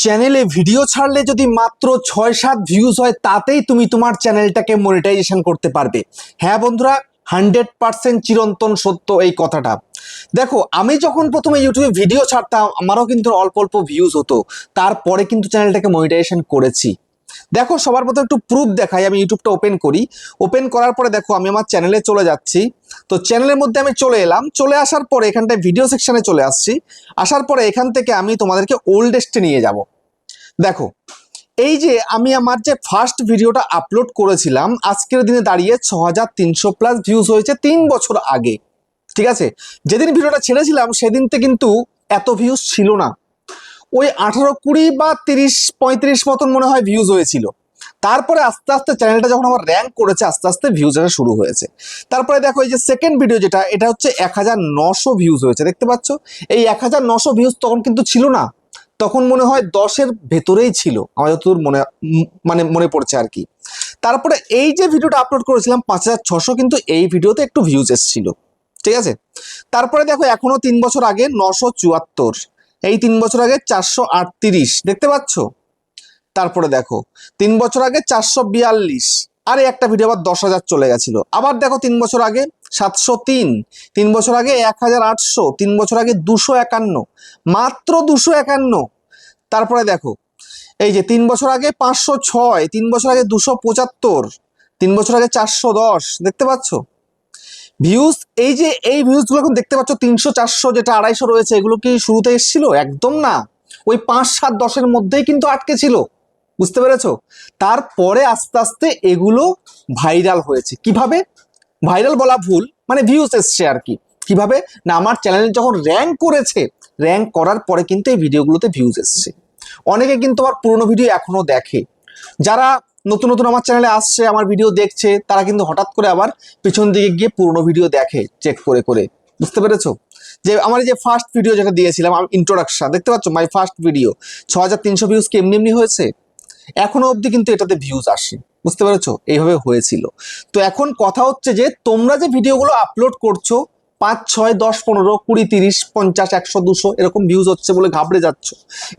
চ্যানেলে ভিডিও ছাড়লে যদি মাত্র 6-7 ভিউজ হয় তাতেই তুমি তোমার চ্যানেলটাকে মনিটাইজেশন করতে পারবে। হ্যাঁ বন্ধুরা, 100% চিরন্তন সত্য এই কথাটা। দেখো, আমি যখন প্রথমে ইউটিউবে ভিডিও ছাড়তাম আমারও কিন্তু অল্প অল্প ভিউজ হতো, তারপরে কিন্তু চ্যানেলটাকে মনিটাইজেশন করেছি। দেখো, সবার প্রথমে একটু প্রুফ দেখাই। আমি ইউটিউবটা ওপেন করি, ওপেন করার পরে দেখো আমি আমার চ্যানেলে চলে যাচ্ছি। তো চ্যানেলের মধ্যে আমি চলে এলাম, চলে আসার পরে এখানটায় ভিডিও সেকশনে চলে আসছি। আসার পরে এখান থেকে আমি তোমাদেরকে ওল্ডেস্টে নিয়ে যাব। দেখো, এই যে আমি আমার যে ফার্স্ট ভিডিওটা আপলোড করেছিলাম আজকের দিনে দাঁড়িয়ে 6300+ ভিউজ হয়েছে 3 বছর আগে। ঠিক আছে, যেদিন ভিডিওটা ছেড়েছিলাম সেদিনতে কিন্তু এত ভিউজ ছিল না, ওই 18-20 বা 30-35 মতন মনে হয় ভিউজ হয়েছিল। তারপরে আস্তে আস্তে চ্যানেলটা যখন আমার র্যাঙ্ক করেছে আস্তে আস্তে ভিউজ আসা শুরু হয়েছে। তারপরে দেখো, এই যে সেকেন্ড ভিডিও যেটা, এটা হচ্ছে 1900 ভিউজ হয়েছে, দেখতে পাচ্ছ? এই 1900 ভিউজ তখন কিন্তু ছিল না, তখন মনে হয় 10-এর ভেতরেই ছিল আমার যতদূর মনে পড়ছে আর কি। তারপরে এই যে ভিডিওটা আপলোড করেছিলাম 5600, কিন্তু এই ভিডিওতে একটু ভিউজ এসেছিল। ঠিক আছে, তারপরে দেখো এখনো 3 বছর আগে 974, এই 3 বছর আগে 438, দেখতে পাচ্ছ? তারপরে দেখো 3 বছর আগে 442, আর একটা ভিডিও আবার 10,000 চলে গেছিল। আবার দেখো 3 বছর আগে 703, 3 বছর আগে 1800, 3 বছর আগে 251, মাত্র 251। তারপরে দেখো এই যে 3 বছর আগে 506, 3 বছর আগে 275, 3 বছর আগে 410, দেখতে পাচ্ছ ভিউজ? এই যে এই ভিউজগুলো এখন দেখতে পাচ্ছ 300-400, যেটা 250 রয়েছে, এগুলো কি শুরুতে এসেছিল? একদম না, ওই 5-7-10-এর মধ্যেই কিন্তু আটকে ছিল, বুঝতে পেরেছো? তারপরে আস্তে আস্তে এগুলো ভাইরাল হয়েছে। কিভাবে ভাইরাল বলা ভুল, মানে ভিউজ এসছে আর কি। কিভাবে না, আমার চ্যানেল যখন র্যাঙ্ক করেছে, র্যাঙ্ক করার পরে কিন্তু এই ভিডিওগুলোতে ভিউজ এসছে। অনেকে কিন্তু আমার পুরোনো ভিডিও এখনো দেখে। যারা নতুন নতুন আমার চ্যানেলে আসছে, আমার ভিডিও দেখছে, তারা কিন্তু হঠাৎ করে আবার পিছন দিকে গিয়ে পুরোনো ভিডিও দেখে চেক করে করে, বুঝতে পেরেছো? যে আমার এই যে ফার্স্ট ভিডিও যেটা দিয়েছিলাম ইন্ট্রোডাকশন, দেখতে পাচ্ছ মাই ফার্স্ট ভিডিও, 6300 ভিউজ কি এমনি এমনি হয়েছে? এখনো অবধি কিন্তু এটাতে ভিউজ আসে, বুঝতে পেরেছো? এইভাবে হয়েছিল। তো এখন কথা হচ্ছে যে তোমরা যে ভিডিওগুলো আপলোড করছো 5, 6, 10, 15, 20, 30, 50, 100, 200 এরকম ভিউজ হচ্ছে বলে ঘাবড়ে যাচ্ছ।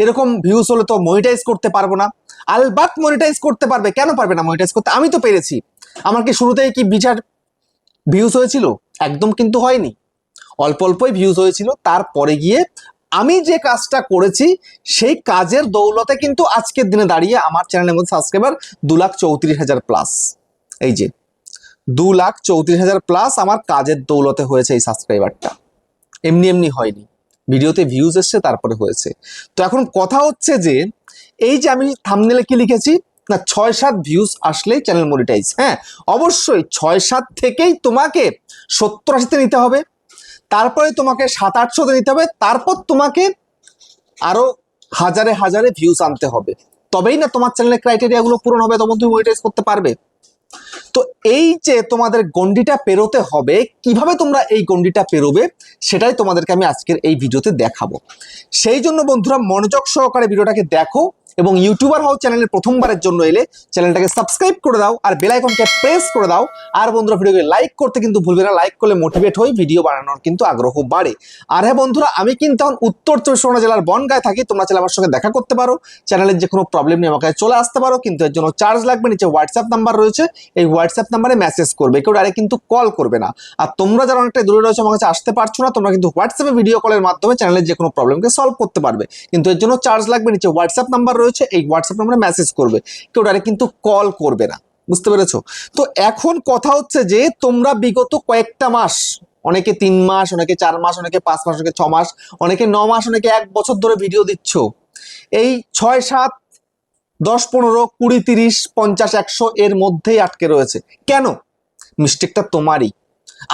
এরকম ভিউজ হলে তো মনিটাইজ করতে পারবো না। আলবাত মনিটাইজ করতে পারবে, কেন পারবে না মনিটাইজ করতে? আমি তো পেরেছি। আমার কি শুরুতেই কি বিচার ভিউজ হয়েছিল? একদম কিন্তু হয়নি, অল্প অল্পই ভিউজ হয়েছিল। তারপরে গিয়ে আমি যে কাজটা করেছি সেই কাজের দৌলতে কিন্তু আজকের দিনে দাঁড়িয়ে আমার চ্যানেলের মধ্যে সাবস্ক্রাইবার 2,34,000+। এই যে 2,34,000+ আমার কাজের দৌলতে হয়েছে এই সাবস্ক্রাইবারটা, এমনি এমনি হয়নি। ভিডিওতে ভিউজ এসছে তারপরে হয়েছে। তো এখন কথা হচ্ছে যে এই যে আমি থাম্বনেলে কি লিখেছি না, 6-7 ভিউজ আসলেই চ্যানেল মনিটাইজ। হ্যাঁ, অবশ্যই 6-7 থেকেই তোমাকে 70-80-তে নিতে হবে, তারপরে তোমাকে 700-800-তে নিতে হবে, তারপর তোমাকে আরো হাজারে হাজারে ভিউজ আনতে হবে, তবেই না তোমার চ্যানেলের ক্রাইটেরিয়াগুলো পূরণ হবে, তখন তুমি মনিটাইজ করতে পারবে। তো এই যে তোমাদের গন্ডিটা পেরোতে হবে, কিভাবে তোমরা এই গন্ডিটা পেরোবে সেটাই তোমাদেরকে আমি আজকের এই ভিডিওতে দেখাবো। সেই জন্য বন্ধুরা মনোযোগ সহকারে ভিডিওটাকে দেখো, এবং ইউটিউবার হও চ্যানেলের প্রথমবারের জন্য এলে চ্যানেলটাকে সাবস্ক্রাইব করে দাও আর বেল আইকনকে প্রেস করে দাও। আর বন্ধুরা ভিডিওকে লাইক করতে কিন্তু ভুলবে না, লাইক করলে মোটিভেট হই, ভিডিও বানানোর কিন্তু আগ্রহ বাড়ে। আর হ্যাঁ বন্ধুরা, আমি কিন্তু এখন উত্তর 24 জেলার বনগাঁয় থাকি। তোমরা চাইলে আমার সঙ্গে দেখা করতে পারো, চ্যানেলের যে কোনো প্রবলেম নিয়ে আমাকে চলে আসতে পারো, কিন্তু এর জন্য চার্জ লাগবে। নিচে হোয়াটসঅ্যাপ নাম্বার রয়েছে, এই হোয়াটসঅ্যাপ নাম্বারে মেসেজ করবে, কেউ ডাইরেক্ট কিন্তু কল করবে না। আর তোমরা যারা অনেকটা দূরে রয়েছে, আমার কাছে আসতে পারছো না, তোমরা কিন্তু হোয়াটসঅ্যাপে ভিডিও কলের মাধ্যমে চ্যানেলের যে কোনো প্রবলেমকে সলভ করতে পারবে, কিন্তু এর জন্য চার্জ লাগবে। নিচে হোয়াটসঅ্যাপ নাম্বার রয়েছে, এই হোয়াটসঅ্যাপ নাম্বারে মেসেজ করবে, কেউ ডাইরেক্ট কিন্তু কল করবে না, বুঝতে পেরেছো? তো এখন কথা হচ্ছে যে তোমরা বিগত কয়েকটা মাস, অনেকে 3 মাস, অনেকে 4 মাস, অনেকে 5 মাস, অনেকে 6 মাস, অনেকে 9 মাস, অনেকে 1 বছর ধরে ভিডিও দিচ্ছ, এই 6, 7, 10, 15, 20, 30, 50, 100 এর মধ্যেই আটকে রয়েছে। কেন? মিস্টেকটা তোমারই,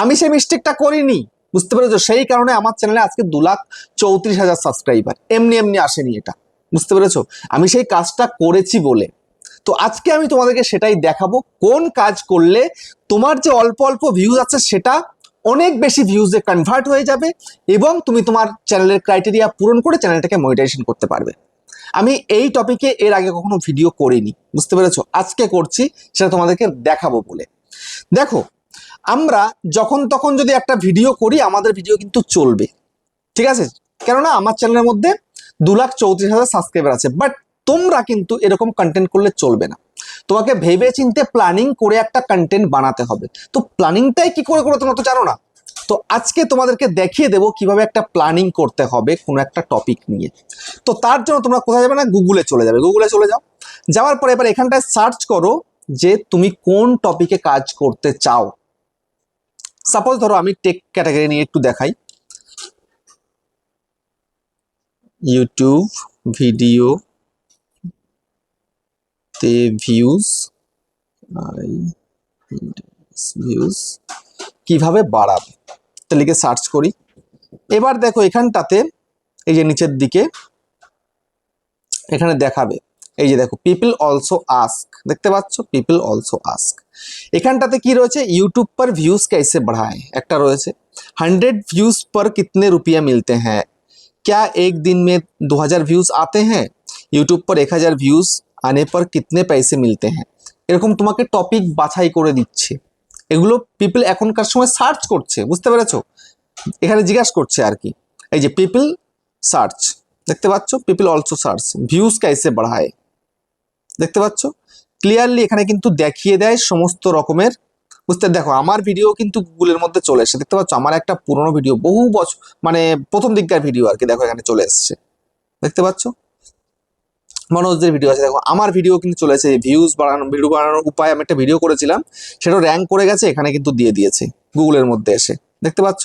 আমি সেই মিস্টেকটা করিনি, বুঝতে পেরেছো? সেই কারণে আমার চ্যানেলে আজকে 2,34,000 সাবস্ক্রাইবার, এমনি এমনি আসেনি এটা, বুঝতে পেরেছো? আমি সেই কাজটা করেছি বলে। তো আজকে আমি তোমাদেরকে সেটাই দেখাবো, কোন কাজ করলে তোমার যে অল্প অল্প ভিউজ আছে সেটা অনেক বেশি ভিউজে কনভার্ট হয়ে যাবে, এবং তুমি তোমার চ্যানেলের ক্রাইটেরিয়া পূরণ করে চ্যানেলটাকে মনিটাইজেশন করতে পারবে। আমি এই টপিকে এর আগে কখনো ভিডিও করিনি, বুঝতে পেরেছো? আজকে করছি, সেটা তোমাদেরকে দেখাবো বলে। দেখো, আমরা যখন তখন যদি একটা ভিডিও করি আমাদের ভিডিও কিন্তু চলবে, ঠিক আছে? কেননা আমার চ্যানেলের মধ্যে 2,34,000 সাবস্ক্রাইবার আছে। বাট তোমরা কিন্তু এরকম কন্টেন্ট করলে চলবে না, তোমাকে ভেবে চিন্তে প্ল্যানিং করে একটা কন্টেন্ট বানাতে হবে। তো প্ল্যানিংটাই কি করে করে তোমরা তো জানো না। তো আজকে তোমাদেরকে দেখিয়ে দেবো কিভাবে একটা প্ল্যানিং করতে হবে কোনো একটা টপিক নিয়ে। তো তার জন্য তোমরা কোথায় যাবে না, গুগলে চলে যাবে। গুগলে চলে যাও, যাওয়ার পরে এবার এখানটায় সার্চ করো যে তুমি কোন টপিকে কাজ করতে চাও। সাপোজ ধরো আমি টেক ক্যাটাগরি নিয়ে একটু দেখাই, ইউটিউব ভিডিও তে ভিউজ কিভাবে বাড়াবে, তো লিখে সার্চ করি। এবার দেখো এখানটাতে এই যে নিচের দিকে এখানে দেখাবে, এই যে দেখো পিপল অলসো আস্ক, দেখতে পাচ্ছ পিপল অলসো আস্ক। এখানটাতে কি রয়েছে, ইউটিউব पर व्यूज कैसे बढ़ाएं একটা রয়েছে, 100 व्यूज पर कितने रुपया मिलते हैं, क्या एक दिन में 2000 व्यूज आते हैं, यूट्यूब पर 1000 व्यूज आने पर कितने पैसे मिलते हैं। এরকম তোমাকে টপিক বাছাই করে দিচ্ছে, এগুলো পিপল এখনকার সময় সার্চ করছে, বুঝতে পেরেছো, এখানে জিজ্ঞাসা করছে আর কি। এই যে পিপল সার্চ, দেখতে পাচ্ছ পিপল অলসো সার্চ ভিউজ कैसे बढ़ाए, দেখতে পাচ্ছ ক্লিয়ারলি এখানে কিন্তু দেখিয়ে দেয় সমস্ত রকমের। বুঝতে দেখো আমার ভিডিও কিন্তু গুগলের মধ্যে চলে এসেছে, দেখতে পাচ্ছ আমার একটা পুরনো ভিডিও বহু বছর মানে প্রথম দিককার ভিডিও আর কি, দেখো এখানে চলে এসেছে, দেখতে পাচ্ছ মনোজদের ভিডিও আছে, দেখো আমার ভিডিও কিন্তু চলে এসেছে। ভিউজ বাড়ানো, ভিডিও বাড়ানোর উপায় আমি একটা ভিডিও করেছিলাম, সেটাও র্যাঙ্ক করে গেছে, এখানে কিন্তু দিয়ে দিয়েছে গুগলের মধ্যে এসে, দেখতে পাচ্ছ।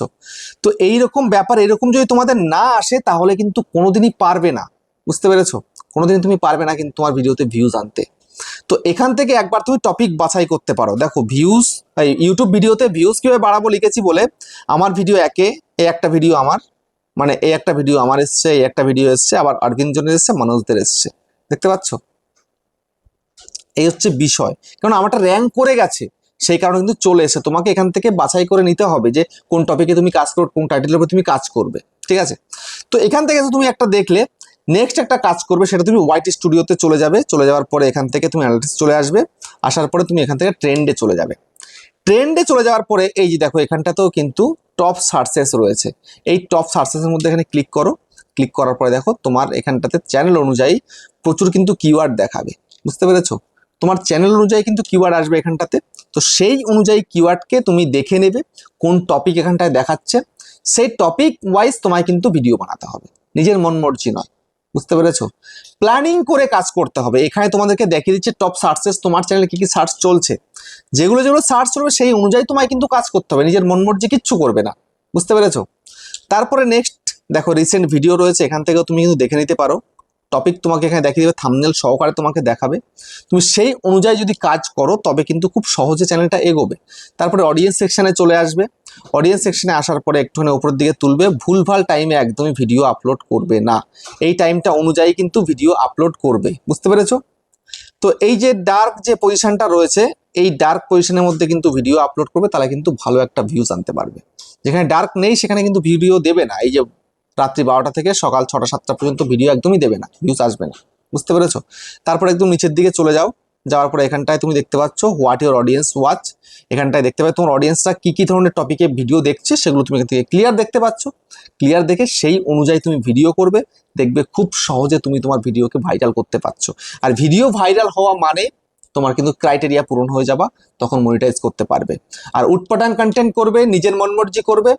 তো এইরকম ব্যাপার, এরকম যদি তোমাদের না আসে তাহলে কিন্তু কোনোদিনই পারবে না, বুঝতে পেরেছো, কোনোদিন তুমি পারবে না কিন্তু তোমার ভিডিওতে ভিউজ আনতে। তো এখান থেকে একবার তুমি টপিক বাছাই করতে পারো। দেখো ভিউজ, ইউটিউব ভিডিওতে ভিউজ কিভাবে বাড়াবো লিখেছি বলে আমার ভিডিও একে, এই একটা ভিডিও আমার, মানে এই একটা ভিডিও আমার এসছে, এই একটা ভিডিও এসছে, আবার অরবিন্দ জনের এসছে, মনোজদের এসছে, দেখতে পাচ্ছ। এই হচ্ছে বিষয়, কারণ আমারটা র্যাঙ্ক করে গেছে সেই কারণে কিন্তু চলে এসে, তোমাকে এখান থেকে বাছাই করে নিতে হবে যে কোন টপিকে তুমি কাজ করবে, কোন টাইটেলের উপর তুমি কাজ করবে, ঠিক আছে। তো এখান থেকে তুমি একটা দেখলে নেক্সট একটা কাজ করবে, সেটা তুমি ওয়াইটি স্টুডিওতে চলে যাবে, চলে যাওয়ার পরে এখান থেকে তুমি অ্যানালিটিক্স চলে আসবে, আসার পরে তুমি এখান থেকে ট্রেন্ডে চলে যাবে। ট্রেন্ডে চলে যাওয়ার পরে এই যে দেখো এখানটাতেও কিন্তু টপ সার্চেস রয়েছে, এই টপ সার্চেসের মধ্যে এখানে ক্লিক করো। ক্লিক করার পরে দেখো তোমার এখানটাতে চ্যানেল অনুযায়ী প্রচুর কিন্তু কিওয়ার্ড দেখাবে, বুঝতে পেরেছো, তোমার চ্যানেল অনুযায়ী কিন্তু কিওয়ার্ড আসবে এখানটাতে। তো সেই অনুযায়ী কিওয়ার্ডকে তুমি দেখে নেবে কোন টপিক এখানটায় দেখাচ্ছে, সেই টপিক ওয়াইজ তোমায় কিন্তু ভিডিও বানাতে হবে, নিজের মন মর্জি নয়, বুঝতে পেরেছো। প্ল্যানিং করে কাজ করতে হবে। এখানে তোমাদেরকে দেখিয়ে দিচ্ছে টপ সার্চেস, তোমার চ্যানেলে কি কি সার্চ চলছে, যেগুলো যেগুলো সার্চ করবে সেই অনুযায়ী তোমায় কিন্তু কাজ করতে হবে, নিজের মন মর্জি কিচ্ছু করবে না, বুঝতে পেরেছো। তারপরে নেক্সট দেখো রিসেন্ট ভিডিও রয়েছে, এখান থেকেও তুমি কিন্তু দেখে নিতে পারো। টপিক তোমাকে এখানে দেখিয়ে দেবে, থাম্বনেল সহকারে তোমাকে দেখাবে, তুমি সেই অনুযায়ী যদি কাজ করো তবে কিন্তু খুব সহজে চ্যানেলটা এগোবে। তারপরে অডিয়েন্স সেকশনে চলে আসবে, অডিয়েন্স সেকশনে আসার পরে একটুখানি উপরের দিকে তুলবে, ভুলভাল টাইমে একদমই ভিডিও আপলোড করবে না, এই টাইমটা অনুযায়ী কিন্তু ভিডিও আপলোড করবে, বুঝতে পেরেছো। তো এই যে ডার্ক যে পজিশনটা রয়েছে, এই ডার্ক পজিশনের মধ্যে কিন্তু ভিডিও আপলোড করবে, তাহলে কিন্তু ভালো একটা ভিউজ আনতে পারবে। যেখানে ডার্ক নেই সেখানে কিন্তু ভিডিও দেবে না, এই যে রাত্রি 12টা থেকে সকাল 6টা 7টা পর্যন্ত ভিডিও একদমই দেবে না, ভিউজ আসবে না, বুঝতে পেরেছো। তারপর একদম নিচের দিকে চলে যাও, যাওয়ার পরে এখানটায় তুমি দেখতে পাচ্ছ হোয়াট ইউর অডিয়েন্স ওয়াচ, এখানটায় দেখতে পাচ্ছ তোমার অডিয়েন্সরা কি কি ধরনের টপিকে ভিডিও দেখছে, সেগুলো তুমি এখান থেকে ক্লিয়ার দেখতে পাচ্ছ। ক্লিয়ার দেখে সেই অনুযায়ী তুমি ভিডিও করবে, দেখবে খুব সহজে তুমি তোমার ভিডিওকে ভাইরাল করতে পারছো। আর ভিডিও ভাইরাল হওয়া মানে তোমার কিন্তু ক্রাইটেরিয়া পূরণ হয়ে যাবা, তখন মনিটাইজ করতে পারবে। আর উটপাটাং কন্টেন্ট করবে, নিজের মনমর্জি করবে,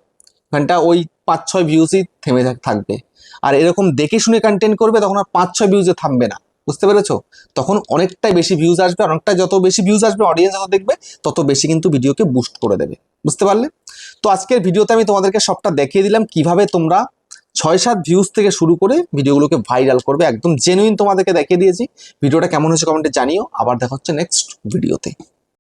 ঘন্টা ওই 5-6 ভিউজই থেমে থাকবে। আর এরকম দেখে শুনে কন্টেন্ট করবে, তখন আর 5-6 ভিউজে থামবে না, বুঝতে পেরেছো। তখন অনেকটাই বেশি ভিউজ আসবে, অনেকটা যত বেশি ভিউজ আসবে অডিয়েন্স যত দেখবে তত বেশি কিন্তু ভিডিওকে বুস্ট করে দেবে, বুঝতে পারলে। তো আজকের ভিডিওতে আমি তোমাদেরকে সবটা দেখিয়ে দিলাম কিভাবে তোমরা 6-7 ভিউজ থেকে শুরু করে ভিডিওগুলোকে ভাইরাল করবে, একদম জেনুইন তোমাদেরকে দেখিয়ে দিয়েছি। ভিডিওটা কেমন হয়েছে কমেন্টে জানিও, আবার দেখা হচ্ছে নেক্সট ভিডিওতে।